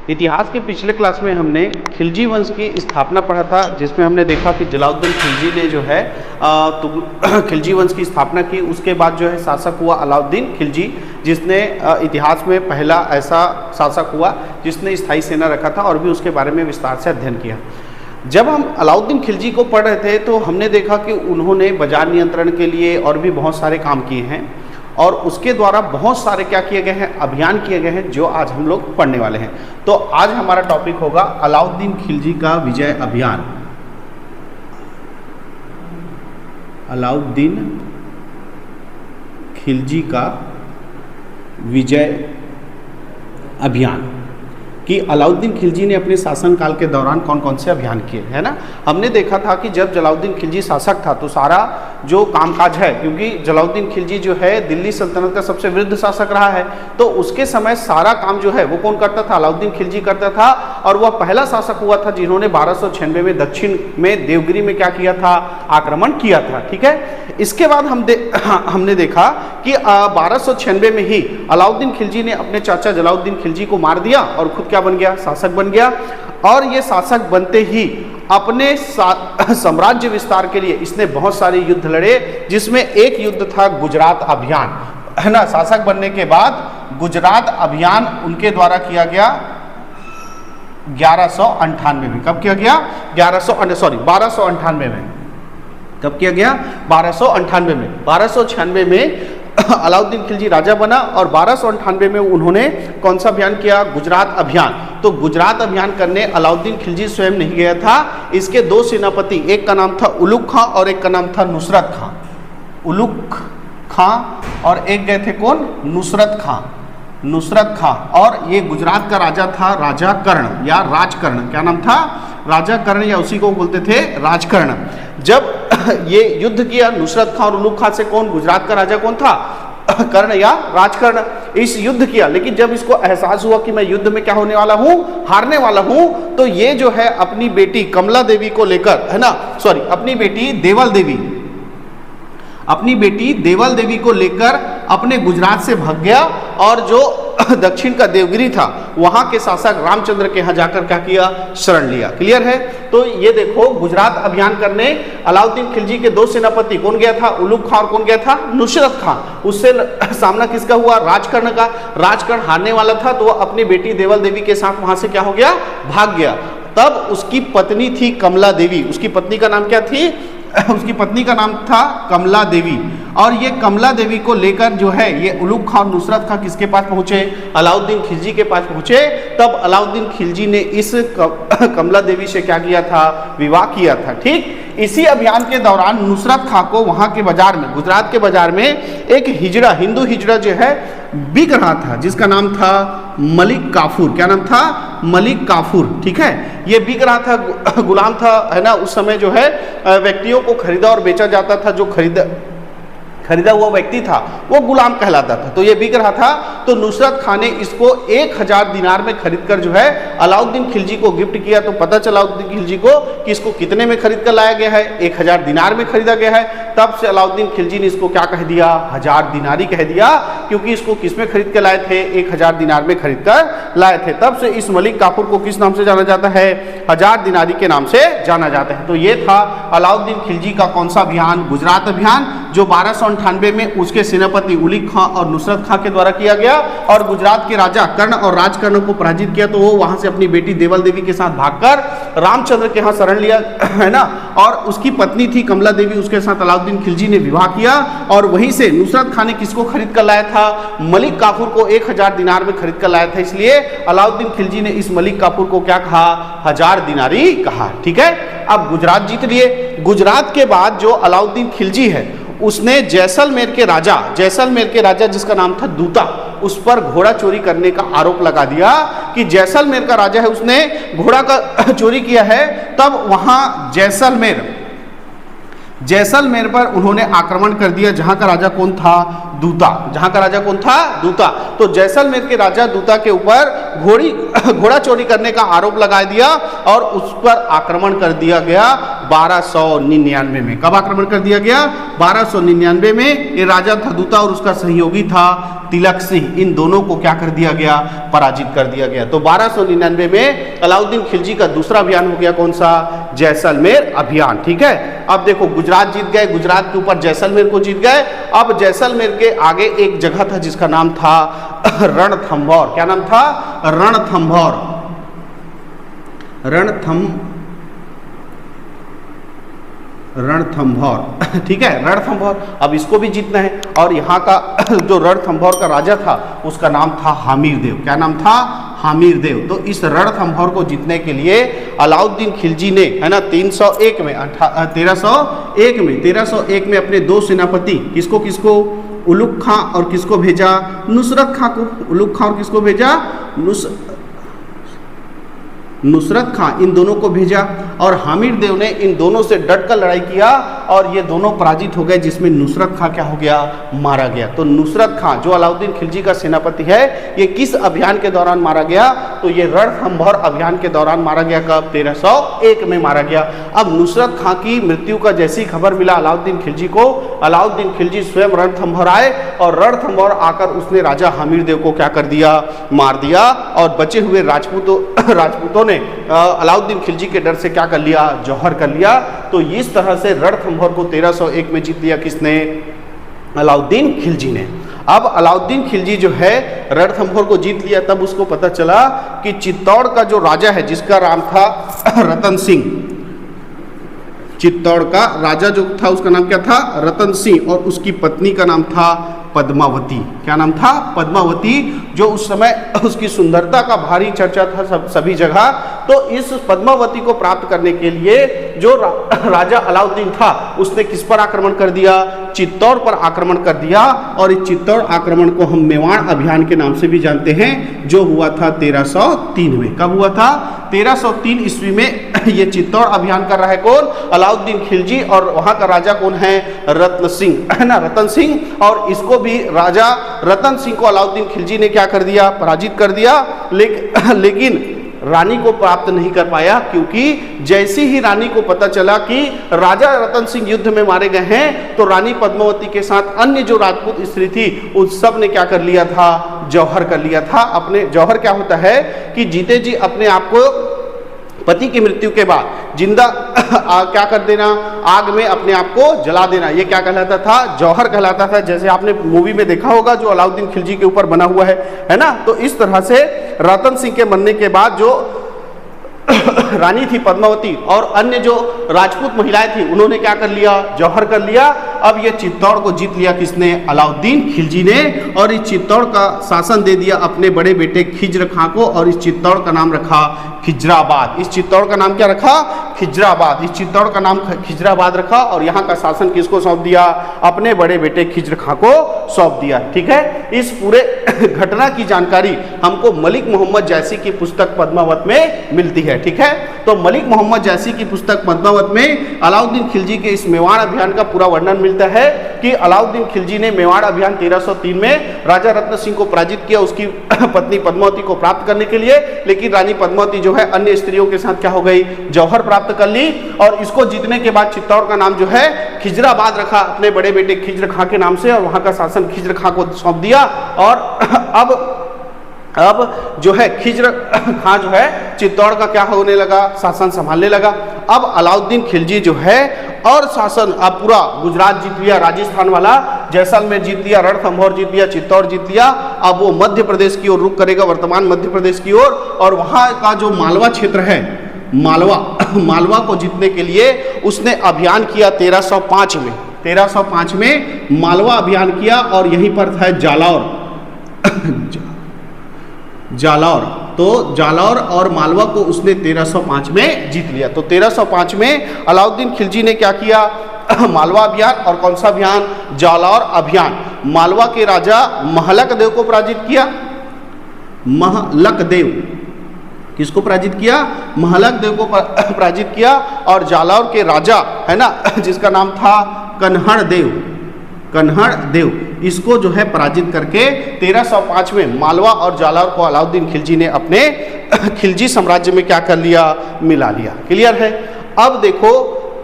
इतिहास के पिछले क्लास में हमने खिलजी वंश की स्थापना पढ़ा था, जिसमें हमने देखा कि जलालुद्दीन खिलजी ने जो है खिलजी वंश की स्थापना की। उसके बाद जो है शासक हुआ अलाउद्दीन खिलजी, जिसने इतिहास में पहला ऐसा शासक हुआ जिसने स्थायी सेना रखा था, और भी उसके बारे में विस्तार से अध्ययन किया। जब हम अलाउद्दीन खिलजी को पढ़ रहे थे तो हमने देखा कि उन्होंने बाजार नियंत्रण के लिए और भी बहुत सारे काम किए हैं, और उसके द्वारा बहुत सारे क्या किए गए हैं, अभियान किए गए हैं, जो आज हम लोग पढ़ने वाले हैं। तो आज हमारा टॉपिक होगा अलाउद्दीन खिलजी का विजय अभियान। अलाउद्दीन खिलजी का विजय अभियान कि अलाउद्दीन खिलजी ने अपने शासनकाल के दौरान कौन कौन से अभियान किए, है ना। हमने देखा था कि जब जलालुद्दीन खिलजी शासक था तो सारा जो कामकाज है, क्योंकि जलालुद्दीन खिलजी जो है दिल्ली सल्तनत का सबसे वृद्ध शासक रहा है, तो उसके समय सारा काम जो है वो कौन करता था, अलाउद्दीन खिलजी करता था। और वह पहला शासक हुआ था जिन्होंने 1296 में दक्षिण में देवगिरी में क्या किया था, आक्रमण किया था। ठीक है, इसके बाद हमने देखा कि 1296 में ही अलाउद्दीन खिलजी ने अपने चाचा जलालुद्दीन खिलजी को मार दिया और खुद क्या बन गया, शासक बन गया। और ये शासक बनते ही अपने साम्राज्य विस्तार के लिए इसने बहुत सारे युद्ध लड़े, जिसमें एक युद्ध था गुजरात अभियान, है ना। शासक बनने के बाद गुजरात अभियान उनके द्वारा किया गया 1198 में। कब किया गया, 1298 में। कब किया गया, 1298 में। 1296 में अलाउद्दीन खिलजी राजा बना और 1298 में उन्होंने कौन सा अभियान किया, गुजरात अभियान। तो गुजरात अभियान करने अलाउद्दीन खिलजी स्वयं नहीं गया था, इसके दो सेनापति, एक का नाम था उलुग खां और एक का नाम था नुसरत खां। उलुग खां और एक गए थे कौन, नुसरत खां। नुसरत खां, और ये गुजरात का राजा था राजा कर्ण या राजकर्ण। क्या नाम था, राजा कर्ण, या उसी को बोलते थे राजकर्ण। जब ये युद्ध किया नुसरत खां और उलुग खां से, कौन, गुजरात का राजा कौन था, कर्ण या राजकर्ण, इस युद्ध किया। लेकिन जब इसको एहसास हुआ कि मैं युद्ध में क्या होने वाला हूं, हारने वाला हूं, तो ये जो है अपनी बेटी कमला देवी को लेकर, है ना, सॉरी, अपनी बेटी देवल देवी को लेकर अपने गुजरात से भाग गया, और जो दक्षिण का देवगिरी था वहां के शासक रामचंद्र के यहाँ जाकर क्या किया, शरण लिया। क्लियर है। तो ये देखो, गुजरात अभियान करने अलाउद्दीन खिलजी के दो सेनापति, कौन गया था, उलुग खां, और कौन गया था, नुसरत खां। उससे सामना किसका हुआ, राजकर्ण का। राजकर्ण हारने वाला था तो वह अपनी बेटी देवल देवी के साथ वहां से क्या हो गया, भाग गया। तब उसकी पत्नी थी कमला देवी। उसकी पत्नी का नाम क्या थी, उसकी पत्नी का नाम था कमला देवी। और ये कमला देवी को लेकर जो है ये उलुग खां और नुसरत खां किसके पास पहुंचे, अलाउद्दीन खिलजी के पास पहुंचे। तब अलाउद्दीन खिलजी ने इस कमला देवी से क्या किया था, विवाह किया था। ठीक, इसी अभियान के दौरान नुसरत खां को वहां के बाजार में, गुजरात के बाजार में एक हिजड़ा, हिंदू हिजड़ा जो है बिक रहा था, जिसका नाम था मलिक काफूर। क्या नाम था, मलिक काफूर। ठीक है, ये बिक रहा था, गुलाम था, है ना। उस समय जो है व्यक्तियों को खरीदा और बेचा जाता था। जो खरीदा हुआ व्यक्ति था वो गुलाम कहलाता था। तो ये बिक रहा था, तो नुसरत खां ने इसको 1000 दिनार में खरीदकर जो है अलाउद्दीन खिलजी को गिफ्ट किया। तो पता चला अलाउद्दीन खिलजी को कि इसको कितने में खरीद कर लाया गया है, 1000 दिनार में खरीदा गया है। तब से अलाउद्दीन खिलजी ने इसको क्या कह दिया, 1000 दिनारी कह दिया, क्योंकि इसको किस में खरीद कर लाए थे, 1000 दिनार में खरीद कर लाए थे। तब से इस मलिक काफूर को किस नाम से जाना जाता है, 1000 दिनारी के नाम से जाना जाता है। तो ये था अलाउद्दीन खिलजी का कौन सा अभियान, गुजरात अभियान, जो 1298 में उसके सेनापति उलुग खां और नुसरत खां के द्वारा किया गया, और गुजरात के राजा कर्ण और राजकर्ण को पराजित किया। तो वो वहां से अपनी बेटी देवल देवी के साथ भागकर रामचंद्र के यहाँ शरण लिया, है ना। और उसकी पत्नी थी कमला देवी, उसके साथ अलाउद्दीन खिलजी ने विवाह किया, और वहीं से नुसरत खां ने किसको खरीद कर लाया था, मलिक काफूर को 1000 दिनार में खरीद कर लाया था। इसलिए अलाउद्दीन खिलजी ने इस मलिक काफूर को क्या कहा, 1000 दिनारी कहा। ठीक है, अब गुजरात जीत लिए। गुजरात के बाद जो अलाउद्दीन खिलजी है उसने जैसलमेर के राजा जिसका नाम था दूता, उस पर घोड़ा चोरी करने का आरोप लगा दिया कि जैसलमेर का राजा है, उसने घोड़ा का चोरी किया है। तब वहां जैसलमेर पर उन्होंने आक्रमण कर दिया, जहां का राजा कौन था, दूता। जहां का राजा कौन था, दूता। तो जैसलमेर के राजा दूता के ऊपर घोड़ा चोरी करने का आरोप लगा दिया और उस पर आक्रमण कर दिया गया। 1299 में। कब आक्रमण कर दिया गया? 1299 में। ये राजा थदुता और उसका सहयोगी था तिलक सिंह, इन दोनों को क्या कर दिया गया? पराजित कर दिया गया। तो 1299 में अलाउद्दीन खिलजी का दूसरा अभियान हो गया, कौन सा? जैसलमेर अभियान। ठीक है, अब देखो गुजरात जीत गए, गुजरात के ऊपर जैसलमेर को जीत गए। अब जैसलमेर के आगे एक जगह था जिसका नाम था रणथंभौर। क्या नाम था? रणथंभौर। रणथंभौर ठीक है, रणथंभौर। अब इसको भी जीतना है और यहाँ का जो रणथंभौर का राजा था उसका नाम था हामिरदेव। क्या नाम था? हामिरदेव। तो इस रणथंभौर को जीतने के लिए अलाउद्दीन खिलजी ने, है ना, 1301 में अपने दो सेनापति किसको किसको? उलुग खां और किसको भेजा? नुसरत खां को। उलुग खां और किसको भेजा? नुसरत खां, इन दोनों को भेजा और हामिरदेव ने इन दोनों से डटकर लड़ाई किया और ये दोनों पराजित हो गए, जिसमें नुसरत खां क्या हो गया? मारा गया। तो नुसरत खां जो अलाउद्दीन खिलजी का सेनापति है, ये किस अभियान के दौरान मारा गया? तो ये रणथंभौर अभियान के दौरान मारा गया। कब? 1301 में मारा गया। अब नुसरत खां की मृत्यु का जैसी खबर मिला अलाउद्दीन खिलजी को, अलाउद्दीन खिलजी स्वयं रणथंभौर आए और रणथंभौर आकर उसने राजा हामिरदेव को क्या कर दिया? मार दिया। और बचे हुए राजपूतों ने अलाउद्दीन खिलजी के डर से क्या कर लिया? जौहर कर लिया। तो इस तरह से रणथंभौर को 1301 में जीत लिया। किसने? अलाउद्दीन खिलजी ने। अब अलाउद्दीन खिलजी जो है रणथंभौर को जीत लिया, तब उसको पता चला कि चित्तौड़ का जो राजा है, जिसका नाम था रतन सिंह, चित्तौड़ का राजा जो था उसका नाम क्या था? रतन सिंह, और उसकी पत्नी का नाम था पद्मावती। क्या नाम था? पद्मावती, जो उस समय उसकी सुंदरता का भारी चर्चा था सभी जगह। तो इस पद्मावती को प्राप्त करने के लिए जो राजा अलाउद्दीन था उसने किस पर आक्रमण कर दिया? चित्तौड़ पर आक्रमण कर दिया। और इस चित्तौड़ आक्रमण को हम मेवाड़ अभियान के नाम से भी जानते हैं, जो हुआ था 1303 में। कब हुआ था? 1303 ईस्वी में ये चित्तौड़ अभियान कर रहा है कौन? अलाउद्दीन खिलजी। और वहां का राजा कौन है? रत्न सिंह, है ना, रतन सिंह। और इसको भी राजा रतन सिंह को अलाउद्दीन खिलजी ने क्या कर दिया? पराजित कर दिया। लेकिन रानी को प्राप्त नहीं कर पाया, क्योंकि जैसी ही रानी को पता चला कि राजा रतन सिंह युद्ध में मारे गए हैं, तो रानी पद्मावती के साथ अन्य जो राजपूत स्त्री थी उस सब ने क्या कर लिया था? जौहर कर लिया था। अपने जौहर क्या होता है कि जीते जी अपने आप को पति की मृत्यु के बाद जिंदा क्या कर देना? आग में अपने आप को जला देना। ये क्या कहलाता था? जौहर कहलाता था। जैसे आपने मूवी में देखा होगा जो अलाउद्दीन खिलजी के ऊपर बना हुआ है ना। तो इस तरह से रतन सिंह के मरने के बाद जो रानी थी पद्मावती और अन्य जो राजपूत महिलाएं थी, उन्होंने क्या कर लिया? जौहर कर लिया। अब ये चित्तौड़ को जीत लिया किसने? अलाउद्दीन खिलजी ने। और इस चित्तौड़ का शासन दे दिया अपने बड़े बेटे खिज्र खां को, और इस चित्तौड़ का नाम रखा खिजराबाद। इस चित्तौड़ का नाम क्या रखा? खिजराबाद। इस चित्तौड़ का नाम खिजराबाद रखा और यहाँ का शासन किसको सौंप दिया? अपने बड़े बेटे खिज्र खां को सौंप दिया। ठीक है, इस पूरे घटना की जानकारी हमको मलिक मोहम्मद जैसी की पुस्तक पद्मावत में मिलती है। ठीक है, तो मलिक मोहम्मद जैसी की पुस्तक पद्मावत में अलाउद्दीन खिलजी के इस मेवाड़ अभियान का पूरा वर्णन मिलता है कि अलाउद्दीन खिलजी ने मेवाड़ अभियान 1303 में राजा रत्न सिंह को पराजित किया उसकी पत्नी पद्मावती को प्राप्त करने के लिए। लेकिन रानी पद्मावती जो है अन्य स्त्रियों के साथ क्या हो गई? जौहर प्राप्त कर ली। और इसको जीतने के बाद चित्तौड़ का नाम जो है खिजराबाद रखा अपने बड़े बेटे खिज्र खां के नाम से, और वहां का शासन खिज्र खां को सौंप दिया। और अब जो है खिज्र खां जो है चित्तौड़ का क्या होने लगा? शासन संभालने लगा। अब अलाउद्दीन खिलजी जो है और शासन अब पूरा गुजरात जीत लिया, राजस्थान वाला जैसलमेर जीत लिया, रणथंभौर जीत लिया, चित्तौड़ जीत लिया। अब वो मध्य प्रदेश की ओर रुख करेगा, वर्तमान मध्य प्रदेश की ओर। और वहां का जो मालवा क्षेत्र है, मालवा को जीतने के लिए उसने अभियान किया 1305 में। 1305 में मालवा अभियान किया और यहीं पर था जालौर। तो जालौर और मालवा को उसने 1305 में जीत लिया। तो 1305 में अलाउद्दीन खिलजी ने क्या किया? मालवा अभियान और कौन सा अभियान? जालौर अभियान। मालवा के राजा महलक देव को पराजित किया। महलक देव किसको पराजित किया? महलक देव को पराजित किया। और जालौर के राजा है ना, जिसका नाम था कन्हड़ देव, इसको जो है पराजित करके 1305 में मालवा और जालौर को अलाउद्दीन खिलजी ने अपने खिलजी साम्राज्य में क्या कर लिया? मिला लिया। क्लियर है? अब देखो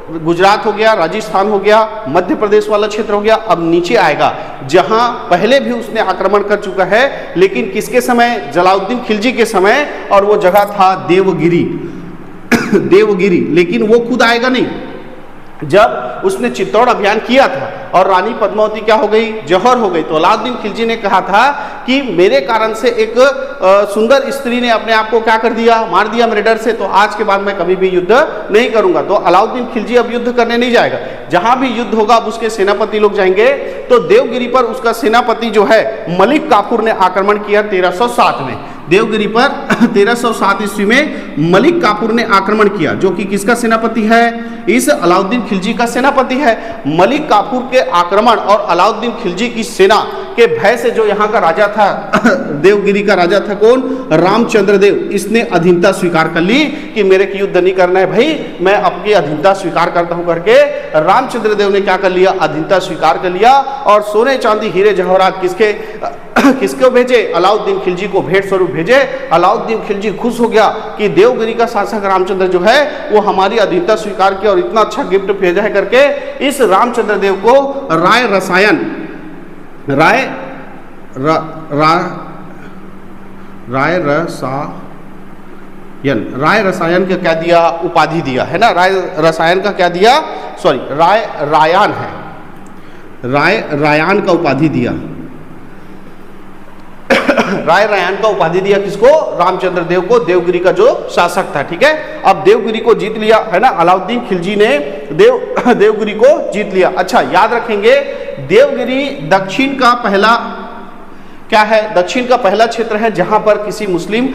गुजरात हो गया, राजस्थान हो गया, मध्य प्रदेश वाला क्षेत्र हो गया। अब नीचे आएगा जहां पहले भी उसने आक्रमण कर चुका है, लेकिन किसके समय? जलालुद्दीन खिलजी के समय, और वो जगह था देवगिरी। देवगिरी, लेकिन वो खुद आएगा नहीं। जब उसने चित्तौड़ अभियान किया था और रानी पद्मावती क्या हो गई? जौहर हो गई, तो अलाउद्दीन खिलजी ने कहा था कि मेरे कारण से एक सुंदर स्त्री ने अपने आप को क्या कर दिया? मार दिया मेरे डर से, तो आज के बाद मैं कभी भी युद्ध नहीं करूंगा। तो अलाउद्दीन खिलजी अब युद्ध करने नहीं जाएगा। जहां भी युद्ध होगा अब उसके सेनापति लोग जाएंगे। तो देवगिरी पर उसका सेनापति जो है मलिक काफूर ने आक्रमण किया 1307 में। देवगिरी पर 1307 ईस्वी में मलिक काफूर ने आक्रमण किया, जो कि किसका सेनापति है? इस अलाउद्दीन खिलजी का सेनापति है। मलिक काफूर के आक्रमण और अलाउद्दीन खिलजी की सेना के भय से जो यहाँ का राजा था, देवगिरी का राजा था कौन? रामचंद्र देव। इसने अधीनता स्वीकार कर ली कि मेरे की युद्ध नहीं करना है भाई, मैं अपनी अधीनता स्वीकार करता हूं करके रामचंद्र देव ने क्या कर लिया? अधीनता स्वीकार कर लिया। और सोने चांदी हीरे जवाहरात किसको भेजे? अलाउद्दीन खिलजी को भेंट स्वरूप भेजे। अलाउद्दीन खिलजी खुश हो गया कि देवगिरी का शासक रामचंद्र जो है वो हमारी अधीनता स्वीकार किया और इतना अच्छा गिफ्ट भेजा है करके इस रामचंद्र देव को राय रसायन का क्या दिया? उपाधि दिया है ना। राय रसायन का क्या दिया? सॉरी, रायान है, रायान का उपाधि दिया। रायान का उपाधि दिया किसको? रामचंद्र देव को, देवगिरी का जो शासक था। ठीक है, अब देवगिरी को जीत लिया है ना, अलाउद्दीन खिलजी ने देवगिरी को जीत लिया। अच्छा, याद रखेंगे देवगिरी दक्षिण का पहला क्या है? दक्षिण का पहला क्षेत्र है जहां पर किसी मुस्लिम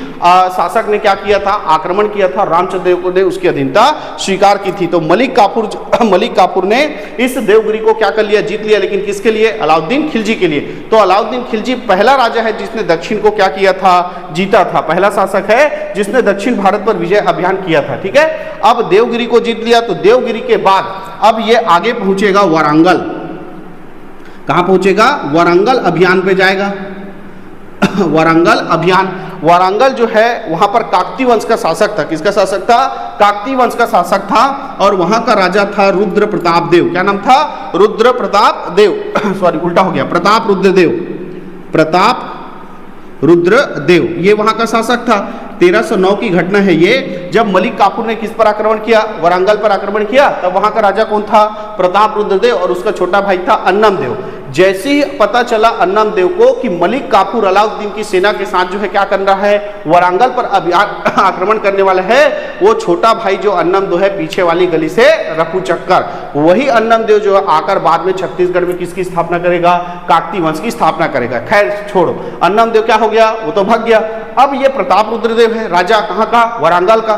शासक ने क्या किया था? आक्रमण किया था। रामचंद्र देव ने उसकी अधीनता स्वीकार की थी। तो मलिक काफूर ने इस देवगिरी को क्या कर लिया? जीत लिया। लेकिन किसके लिए? अलाउद्दीन खिलजी के लिए। तो अलाउद्दीन खिलजी पहला राजा है जिसने दक्षिण को क्या किया था? जीता था। पहला शासक है जिसने दक्षिण भारत पर विजय अभियान किया था। ठीक है, अब देवगिरी को जीत लिया। तो देवगिरी के बाद अब ये आगे पहुंचेगा वारंगल। कहां पहुंचेगा? वारंगल अभियान पे जाएगा। वारंगल अभियान, वारंगल जो है वहां पर काकती वंश का शासक था। किसका शासक था? काकती वंश का शासक था। और वहां का राजा था रुद्र प्रताप देव। क्या नाम था? रुद्र प्रताप देव। सॉरी, उल्टा हो गया, प्रताप रुद्र देव। प्रताप रुद्र देव ये वहां का शासक था। 1309 की घटना है ये, जब मलिक काफूर ने किस पर आक्रमण किया? वारंगल पर आक्रमण किया। तब वहां का राजा कौन था? प्रताप रुद्र देव, और उसका छोटा भाई था अन्नम देव। जैसे ही पता चला अन्नम देव को कि मलिक काफूर अलाउद्दीन की सेना के साथ जो है क्या कर रहा है? वारंगल पर आक्रमण करने वाला है, वो छोटा भाई जो अन्नम देव है पीछे वाली गली से रफू चक्कर, वही अन्नम देव जो है आकर बाद में छत्तीसगढ़ में किसकी स्थापना करेगा? काकती वंश की स्थापना करेगा। खैर छोड़ो, अन्नम देव क्या हो गया? वो तो भाग गया। अब ये प्रताप रुद्रदेव है राजा, कहाँ का? वारंगल का।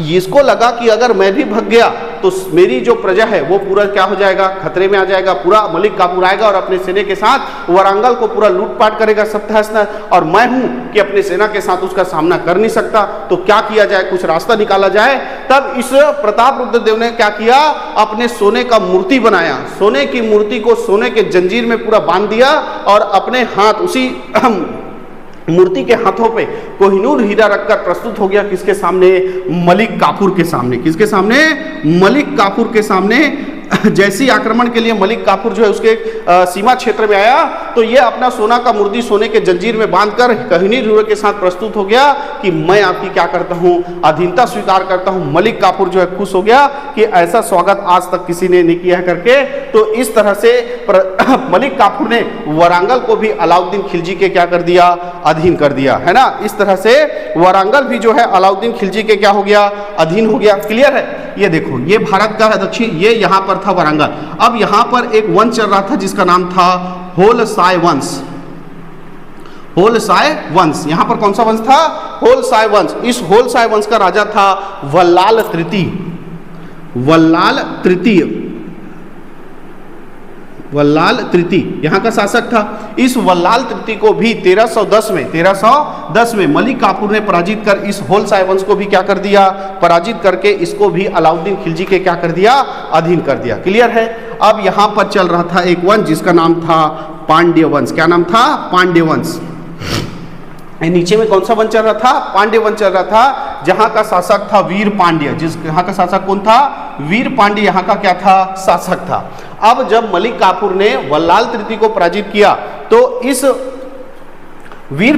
इसको लगा कि अगर मैं भी भाग गया तो मेरी जो प्रजा है वो पूरा क्या हो जाएगा? खतरे में आ जाएगा। पूरा मलिक काफूर आएगा और अपने सेना के साथ वारंगल को पूरा लूटपाट करेगा, सब तहस-नहस, और मैं हूं कि अपने सेना के साथ उसका सामना कर नहीं सकता। तो क्या किया जाए? कुछ रास्ता निकाला जाए। तब इस प्रताप रुद्रदेव ने क्या किया? अपने सोने का मूर्ति बनाया। सोने की मूर्ति को सोने के जंजीर में पूरा बांध दिया और अपने हाथ उसी मूर्ति के हाथों पे कोहिनूर हीरा रखकर प्रस्तुत हो गया किसके सामने? मलिक काफूर के सामने। किसके सामने? मलिक काफूर के सामने। जैसी आक्रमण के लिए मलिक काफूर जो है उसके सीमा क्षेत्र में आया तो ये अपना सोना का मूर्ति सोने के जंजीर में बांधकर कोहिनूर हीरे के साथ प्रस्तुत हो गया कि मैं आपकी क्या करता हूं? अधीनता स्वीकार करता हूं। मलिक काफूर जो है खुश हो गया कि ऐसा स्वागत आज तक किसी ने नहीं किया है करके। तो इस तरह से मलिक काफूर ने वारंगल को भी अलाउद्दीन खिलजी के क्या कर दिया? अधीन कर दिया, है ना। इस तरह से वारंगल भी जो है अलाउद्दीन खिलजी के क्या हो गया? अधीन हो गया। क्लियर है? ये देखो, ये भारत का दक्षिण, ये यहां पर था वारंगल। अब यहां पर एक वंश चल रहा था जिसका नाम था होलसाय वंश। होलसाय वंश, यहां पर कौन सा वंश था? होलसाय वंश। इस होलसाय वंश का राजा था वल्लाल तृतीय। वल्लाल तृतीय, वल्लाल तृतीय यहां का शासक था। इस वल्लाल तृतीय को भी 1310 में मलिक काफूर ने पराजित कर इस होलसाय वंश को भी क्या कर दिया? पराजित करके इसको भी अलाउद्दीन खिलजी के क्या कर दिया? अधीन कर दिया। क्लियर है? अब यहां पर चल रहा था एक वंश जिसका नाम था पांड्य वंश। क्या नाम था? पांड्य वंश। नीचे में कौन सा वंश चल रहा था? पांड्य वंश चल रहा था, जहां का शासक था वीर पांड्य। यहाँ का शासक कौन था? वीर पांड्य यहाँ का क्या था, शासक था। अब जब मलिक काफूर ने वल्लाल तृतीय को पराजित किया तो इस वीर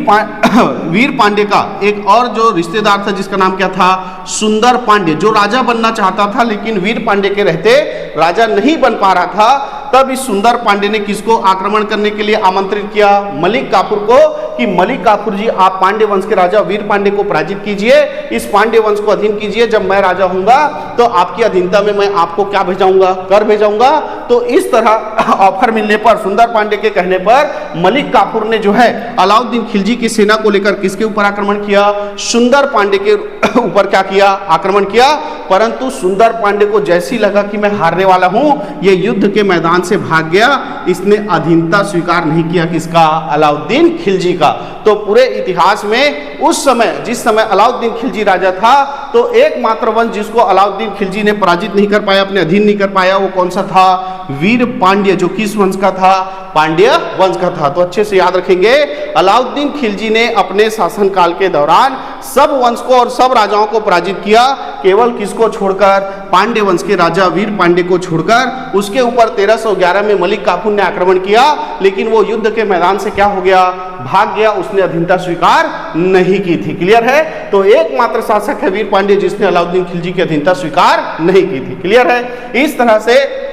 पांड्य का एक और जो रिश्तेदार था जिसका नाम क्या था, सुंदर पांड्य, जो राजा बनना चाहता था लेकिन वीर पांड्य के रहते राजा नहीं बन पा रहा था। तब इस सुंदर पांड्य ने किसको आक्रमण करने के लिए आमंत्रित किया, मलिक काफूर को, कि मलिक काफूर जी आप पांड्य वंश के राजा वीर पांड्य को पराजित कीजिए, इस पांड्य वंश को अधीन कीजिए, जब मैं राजा होऊंगा तो आपकी अधीनता में मैं आपको क्या भेजाऊंगा, कर भेजाऊंगा। तो इस तरह ऑफर मिलने पर, सुंदर पांड्य के कहने पर मलिक काफूर ने जो है अलाउद्दीन खिलजी की सेना को लेकर किसके ऊपर आक्रमण किया, सुंदर पांड्य के ऊपर क्या किया, आक्रमण किया। परंतु सुंदर पांड्य को जैसी लगा कि मैं हारने वाला हूं, ये युद्ध के मैदान से भाग गया। इसने अधीनता स्वीकार नहीं किया किसका, अलाउद्दीन खिलजी का। तो पूरे इतिहास में उस समय, जिस समय अलाउद्दीन खिलजी राजा था, तो एकमात्र वंश जिसको अलाउद्दीन खिलजी ने पराजित नहीं कर पाया, अपने अधीन नहीं कर पाया, वो कौन सा था, वीर पांड्य, जो किस वंश का था, पांड्य वंश का था। तो अच्छे से याद रखेंगे, अलाउद्दीन खिलजी ने अपने शासनकाल के दौरान सब वंश को और सब राजाओं को पराजित किया, केवल किसको छोड़कर, पांड्य वंश के राजा वीर पांड्य को छोड़कर। उसके ऊपर 1311 में मलिक काफूर ने आक्रमण किया, लेकिन वो युद्ध के मैदान से क्या हो गया, भाग गया, उसने अधीनता स्वीकार नहीं की थी। क्लियर है। तो एकमात्र शासक है वीर पांड्य जिसने अलाउद्दीन खिलजी की अधीनता स्वीकार नहीं की थी। क्लियर है। इस तरह से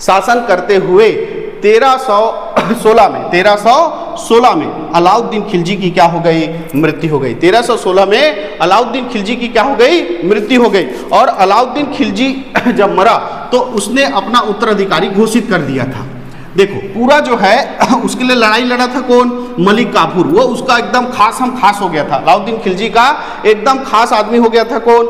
शासन करते हुए 1316 में अलाउद्दीन खिलजी की क्या हो गई, मृत्यु हो गई। 1316 में अलाउद्दीन खिलजी की क्या हो गई, मृत्यु हो गई। और अलाउद्दीन खिलजी जब मरा तो उसने अपना उत्तराधिकारी घोषित कर दिया था। देखो पूरा जो है उसके लिए लड़ाई लड़ा था कौन, मलिक काफूर। वो उसका एकदम खास हो गया था, अलाउद्दीन खिलजी का एकदम खास आदमी हो गया था कौन,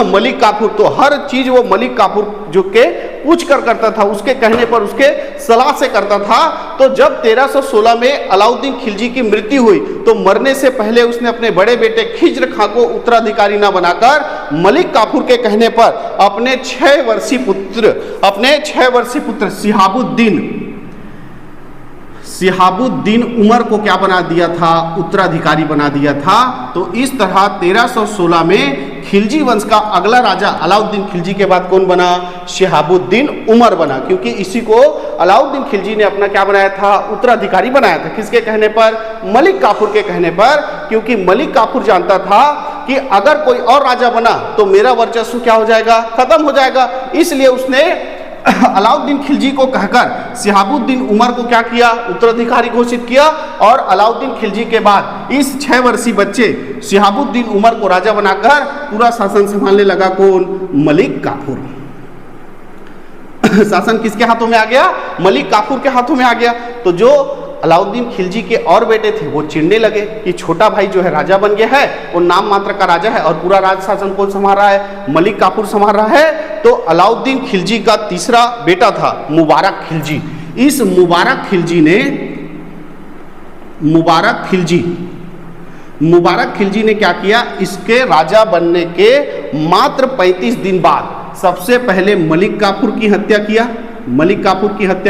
मलिक काफूर। तो हर चीज वो मलिक काफूर जो के पूछ कर करता था, उसके कहने पर, उसके सलाह से करता था। तो जब 1316 में अलाउद्दीन खिलजी की मृत्यु हुई तो मरने से पहले उसने अपने बड़े बेटे खिज्र खां को उत्तराधिकारी न बनाकर मलिक काफूर के कहने पर अपने 6 वर्षीय पुत्र सिहाबुद्दीन उमर को क्या बना दिया था, उत्तराधिकारी बना दिया था। तो इस तरह 1316 में खिलजी वंश का अगला राजा अलाउद्दीन खिलजी के बाद कौन बना, शिहाबुद्दीन उमर बना, क्योंकि इसी को अलाउद्दीन खिलजी ने अपना क्या बनाया था, उत्तराधिकारी बनाया था। किसके कहने पर, मलिक काफूर के कहने पर, क्योंकि मलिक काफूर जानता था कि अगर कोई और राजा बना तो मेरा वर्चस्व क्या हो जाएगा, खत्म हो जाएगा। इसलिए उसने अलाउद्दीन खिलजी को कहकर सिहाबुद्दीन उमर को क्या किया, उत्तराधिकारी घोषित किया। और अलाउद्दीन खिलजी के बाद इस 6 वर्षीय बच्चे सिहाबुद्दीन उमर को राजा बनाकर पूरा शासन संभालने लगा कौन, मलिक काफूर। शासन किसके हाथों में आ गया, मलिक काफूर के हाथों में आ गया। तो जो अलाउद्दीन खिलजी के और बेटे थे वो चिढ़ने लगे कि छोटा भाई जो है राजा बन गया है, वो नाम मात्र का राजा है और पूरा राज शासन कौन संभाल रहा है, मलिक काफूर संभाल रहा है। तो अलाउद्दीन खिलजी का तीसरा बेटा था मुबारक खिलजी। इस मुबारक खिलजी ने क्या किया, इसके राजा बनने के मात्र 35 दिन बाद सबसे पहले मलिक काफूर की हत्या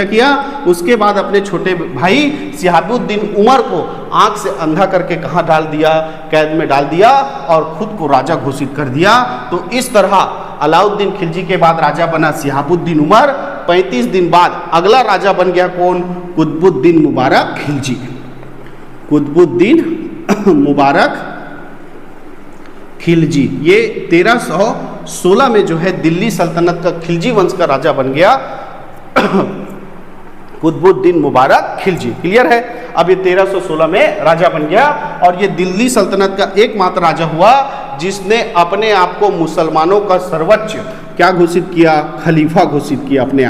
किया। उसके बाद अपने छोटे भाई सिहाबुद्दीन उमर को आंख से अंधा करके कहाँ डाल दिया, कैद में डाल दिया और खुद को राजा घोषित कर दिया। तो इस तरह अलाउद्दीन खिलजी के बाद राजा बना सिहाबुद्दीन उमर। 35 दिन बाद अगला राजा बन गया कौन, कुतुबुद्दीन मुबारक खिलजी। ये 1316 में जो है दिल्ली सल्तनत का खिलजी वंश का राजा बन गया कुतुबुद्दीन मुबारक खिलजी। क्लियर है। अब ये 1316 में राजा बन गया और ये दिल्ली सल्तनत का एकमात्र राजा हुआ जिसने अपने आप को मुसलमानों का सर्वोच्च क्या घोषित किया, खलीफा घोषित किया। अपने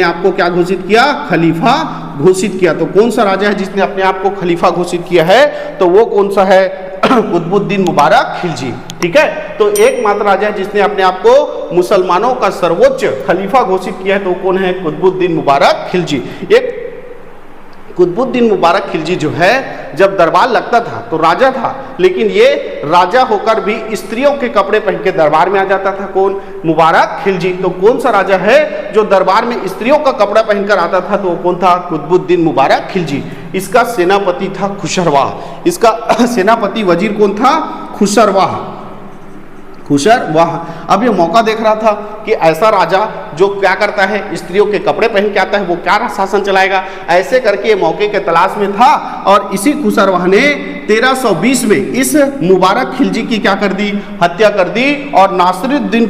आप को क्या घोषित किया, खलीफा घोषित किया। तो कौन सा राजा है जिसने अपने आप को खलीफा घोषित किया है, तो वो कौन सा है, कुतुबुद्दीन मुबारक खिलजी। ठीक है। तो एकमात्र राजा है जिसने अपने आप को मुसलमानों का सर्वोच्च खलीफा घोषित किया है, तो कौन है, कुतुबुद्दीन मुबारक खिलजी। एक कुतुबुद्दीन मुबारक खिलजी जो है जब दरबार लगता था तो राजा था, लेकिन ये राजा होकर भी स्त्रियों के कपड़े पहन के दरबार में आ जाता था। कौन, मुबारक खिलजी। तो कौन सा राजा है जो दरबार में स्त्रियों का कपड़ा पहनकर आता था, तो वो कौन था, कुतुबुद्दीन मुबारक खिलजी। इसका सेनापति था खुसरवाह। इसका सेनापति वजीर कौन था, खुसरवाह। खुसरवाह। अब ये मौका देख रहा था कि ऐसा राजा जो क्या करता है, स्त्रियों के कपड़े पहन के आता है, वो क्या शासन चलाएगा। ऐसे करके ये मौके के तलाश में था और इसी खुसरवाह ने 1320 में इस मुबारक खिलजी की क्या कर दी, हत्या कर दी। और नासिरुद्दीन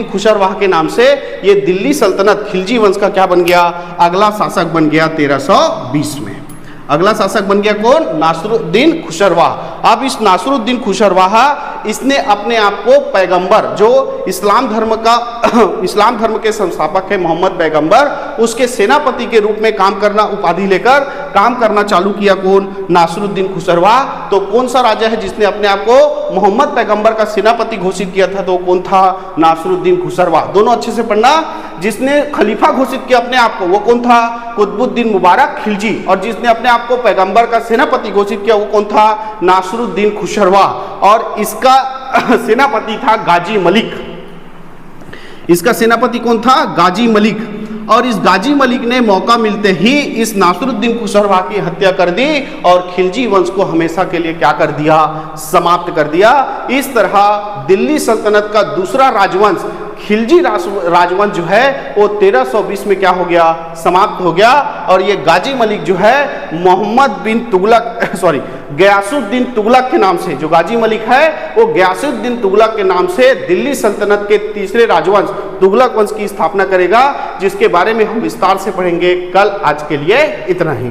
खुसरवाह के नाम से ये दिल्ली सल्तनत खिलजी वंश का क्या बन गया, अगला शासक बन गया 1320 में। अगला शासक बन गया कौन, नासिरुद्दीन खुसरवाह। अब इस नासिरुद्दीन खुसरवाह इसने अपने आप को पैगंबर, जो इस्लाम धर्म के संस्थापक है मोहम्मद पैगंबर, उसके सेनापति के रूप में काम करना, उपाधि लेकर काम करना चालू किया। कौन, नासिरुद्दीन खुसरवाह। तो कौन सा राजा है जिसने अपने आप को मोहम्मद पैगंबर का सेनापति घोषित किया था, तो कौन था, नासिरुद्दीन खुसरवाह। दोनों अच्छे से पढ़ना। जिसने खलीफा घोषित किया अपने आप को वो कौन था, कुतुबुद्दीन मुबारक खिलजी। और जिसने अपने आप को पैगंबर का सेनापति घोषित किया वो कौन था, नासिरुद्दीन खुसरवाह। और इसका सेनापति था गाजी मलिक। इसका सेनापति कौन था, गाजी मलिक। और इस गाजी मलिक ने मौका मिलते ही इस नासिरुद्दीन खुसरवाह की हत्या कर दी और खिलजी वंश को हमेशा के लिए क्या कर दिया, समाप्त कर दिया। इस तरह दिल्ली सल्तनत का दूसरा राजवंश खिलजी राजवंश जो है वो 1320 में क्या हो गया, समाप्त हो गया। और ये गाजी मलिक जो है गयासुद्दीन तुगलक के नाम से, जो गाजी मलिक है वो गयासुद्दीन तुगलक के नाम से दिल्ली सल्तनत के तीसरे राजवंश तुगलक वंश की स्थापना करेगा, जिसके बारे में हम विस्तार से पढ़ेंगे कल। आज के लिए इतना ही।